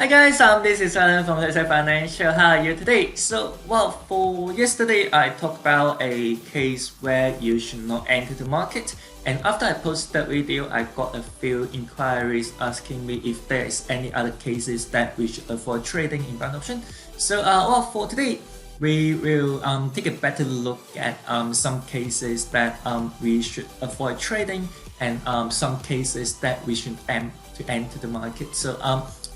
Hi guys, this is Alan from Hirose Financial. How are you today? So, well, for yesterday, I talked about a case where you should not enter the market. And after I posted that video, I got a few inquiries asking me if there is any other cases that we should avoid trading in bond option. So, well, for today, we will take a better look at some cases that we should avoid trading and some cases that we should aim to enter the market. So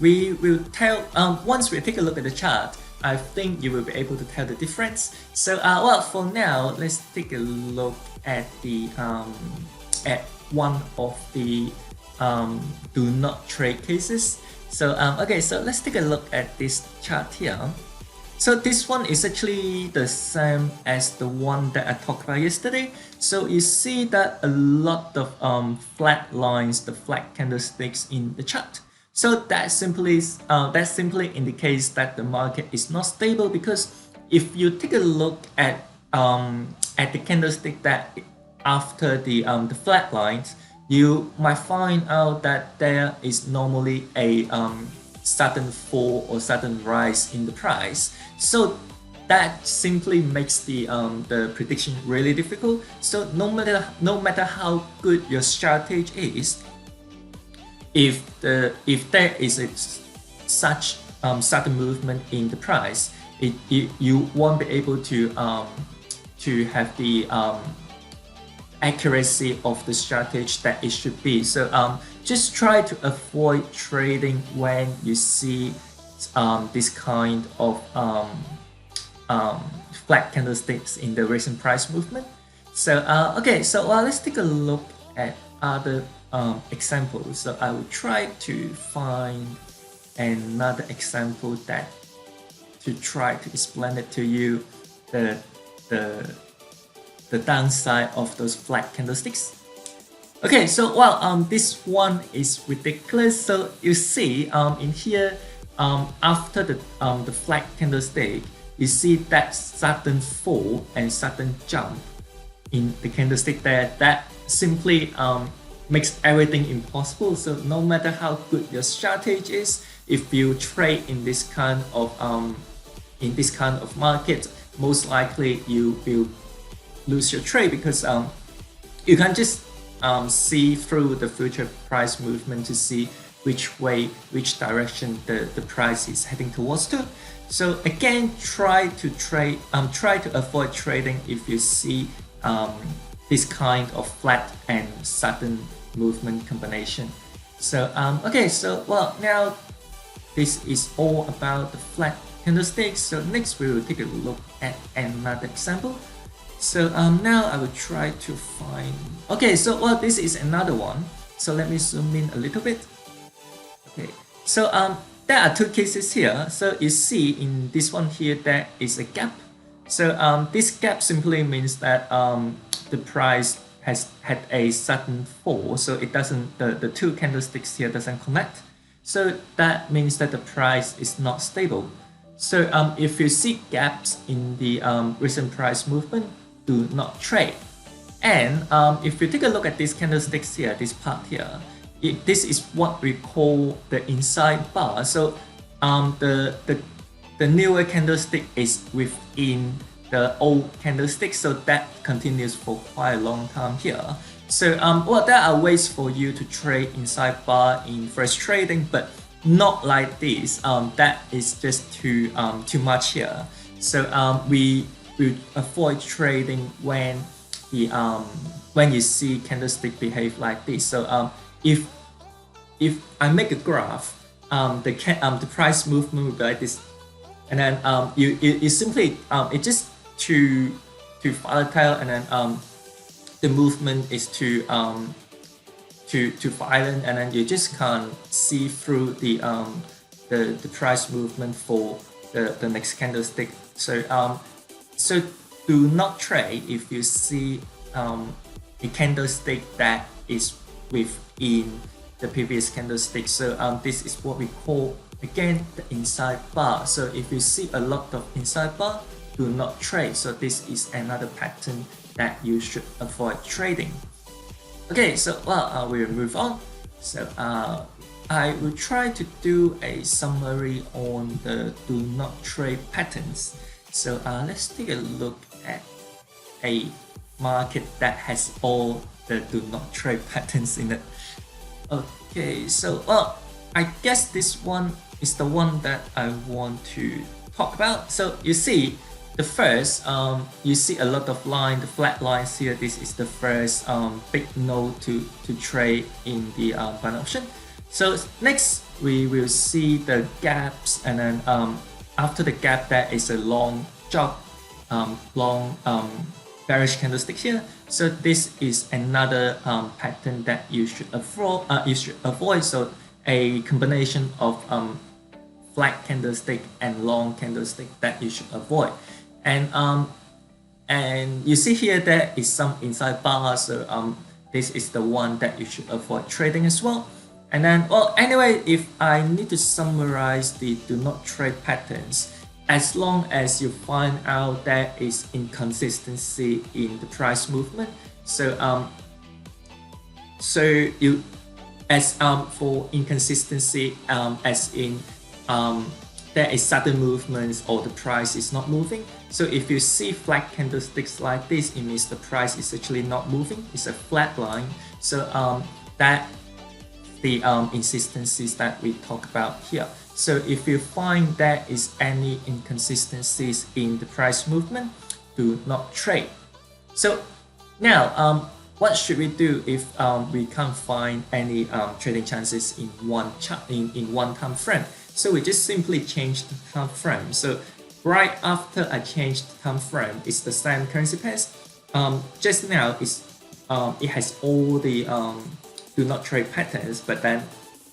we will tell once we take a look at the chart, I think you will be able to tell the difference. So well, for now, let's take a look at the at one of the do not trade cases. So okay, so let's take a look at this chart here. So this one is actually the same as the one that I talked about yesterday. So you see that a lot of flat lines, the flat candlesticks in the chart. So that simply indicates that the market is not stable, because if you take a look at the candlestick that after the flat lines, you might find out that there is normally a sudden fall or sudden rise in the price. So that simply makes the prediction really difficult. So no matter how good your strategy is, if there is such sudden movement in the price, you won't be able to have the accuracy of the strategy that it should be. So just try to avoid trading when you see this kind of flat candlesticks in the recent price movement. So okay, so let's take a look at other examples. So I will try to find another example that to try to explain it to you the downside of those flat candlesticks. Okay, so well, this one is ridiculous. So you see in here, after the flat candlestick, you see that sudden fall and sudden jump in the candlestick there. That simply makes everything impossible. So no matter how good your strategy is, if you trade in this kind of market, most likely you will lose your trade, because you can just see through the future price movement to see which direction the price is heading towards to. So again, try to avoid trading if you see this kind of flat and sudden movement combination. So okay, so well, now this is all about the flat candlesticks. So next we will take a look at another example. So now I will try to find. Okay, so well, this is another one. So let me zoom in a little bit. Okay, so there are two cases here. So you see in this one here, there is a gap. So this gap simply means that the price has had a sudden fall. So it doesn't, the two candlesticks here doesn't connect. So that means that the price is not stable. So if you see gaps in the recent price movement, do not trade. And if you take a look at these candlesticks here, this part here, this is what we call the inside bar. So the newer candlestick is within the old candlestick, so that continues for quite a long time here. So well, there are ways for you to trade inside bar in first trading, but not like this. That is just too much here. So we avoid trading when you see candlestick behave like this. So if I make a graph, the price movement will be like this, and then you simply it's just too volatile, and then the movement is too violent, and then you just can't see through the price movement for the next candlestick. So do not trade if you see a candlestick that is within the previous candlestick. So this is what we call, again, the inside bar. So if you see a lot of inside bar, do not trade. So this is another pattern that you should avoid trading. Okay, so well, we'll move on. So I will try to do a summary on the do not trade patterns. So let's take a look at a market that has all the do not trade patterns in it. Okay, so I guess this one is the one that I want to talk about. So you see, the first, you see a lot of line, the flat lines here. This is the first big node to trade in the binary option. So next we will see the gaps, and then after the gap there is a long drop, long bearish candlestick here. So this is another pattern that you should avoid. So a combination of flat candlestick and long candlestick that you should avoid. And you see here there is some inside bar, so this is the one that you should avoid trading as well. And then, well, anyway, if I need to summarize the do not trade patterns, as long as you find out there is inconsistency in the price movement, so you, as for inconsistency, as in there is sudden movements or the price is not moving. So if you see flat candlesticks like this, it means the price is actually not moving. It's a flat line. So that the inconsistencies that we talk about here. So if you find there is any inconsistencies in the price movement, do not trade. So now, what should we do if we can't find any trading chances in one time frame? So we just simply change the time frame. So right after I changed the time frame, it's the same currency pairs. Just now it has all the do not trade patterns, but then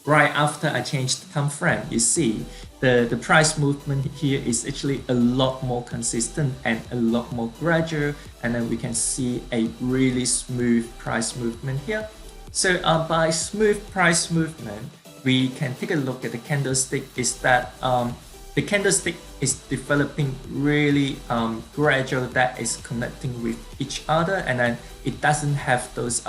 right after I changed the time frame, you see the price movement here is actually a lot more consistent and a lot more gradual, and then we can see a really smooth price movement here. So by smooth price movement, we can take a look at the candlestick. Is that the candlestick is developing really gradual, that is connecting with each other, and then it doesn't have those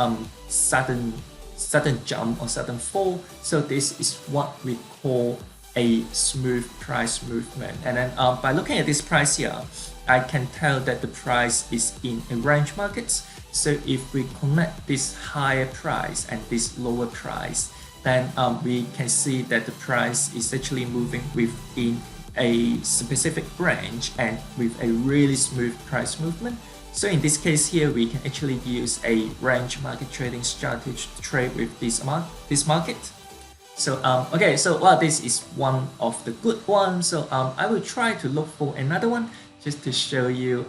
sudden jump or sudden fall. So this is what we call a smooth price movement. And then by looking at this price here, I can tell that the price is in a range market. So if we connect this higher price and this lower price, then we can see that the price is actually moving within a specific range and with a really smooth price movement. So in this case here, we can actually use a range market trading strategy to trade with this market. So okay, so well, this is one of the good ones. So I will try to look for another one just to show you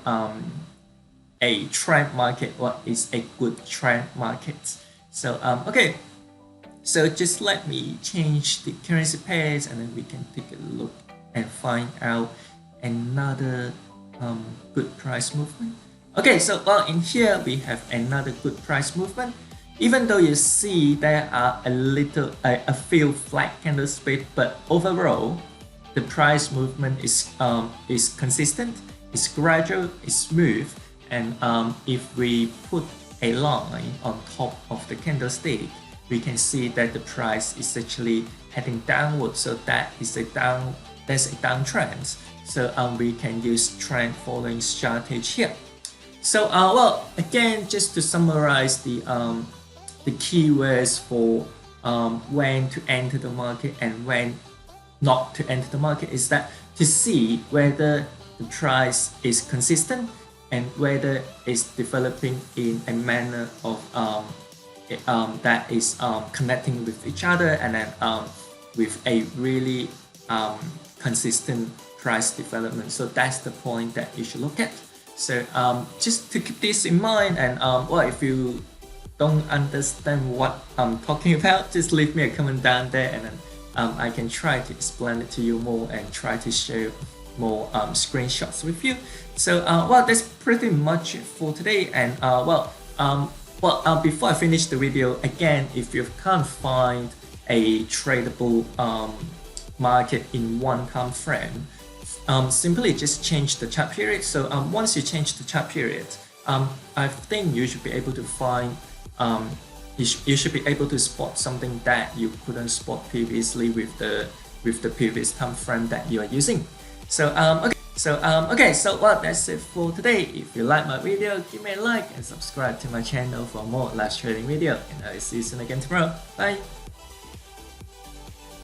a trend market. What is a good trend market? So okay, so just let me change the currency pairs, and then we can take a look and find out another good price movement. Okay, so well, in here we have another good price movement. Even though you see there are a few flat candlesticks, but overall the price movement is consistent, it's gradual, it's smooth, and if we put a line on top of the candlestick, we can see that the price is actually heading downward. So that is there's a downtrend. So we can use trend following strategy here. So well, again, just to summarize the keywords for when to enter the market and when not to enter the market is that to see whether the price is consistent and whether it's developing in a manner of that is connecting with each other, and then with a really consistent price development. So that's the point that you should look at. So just to keep this in mind, and well, if you don't understand what I'm talking about, just leave me a comment down there, and then I can try to explain it to you more and try to share more screenshots with you. So well, that's pretty much it for today. And before I finish the video, again, if you can't find a tradable market in one time frame, simply just change the chart period. So once you change the chart period, I think you should be able to find you should be able to spot something that you couldn't spot previously with the previous time frame that you are using. So okay, so well, that's it for today. If you like my video, give me a like and subscribe to my channel for more live trading video, and I'll see you soon again tomorrow. Bye.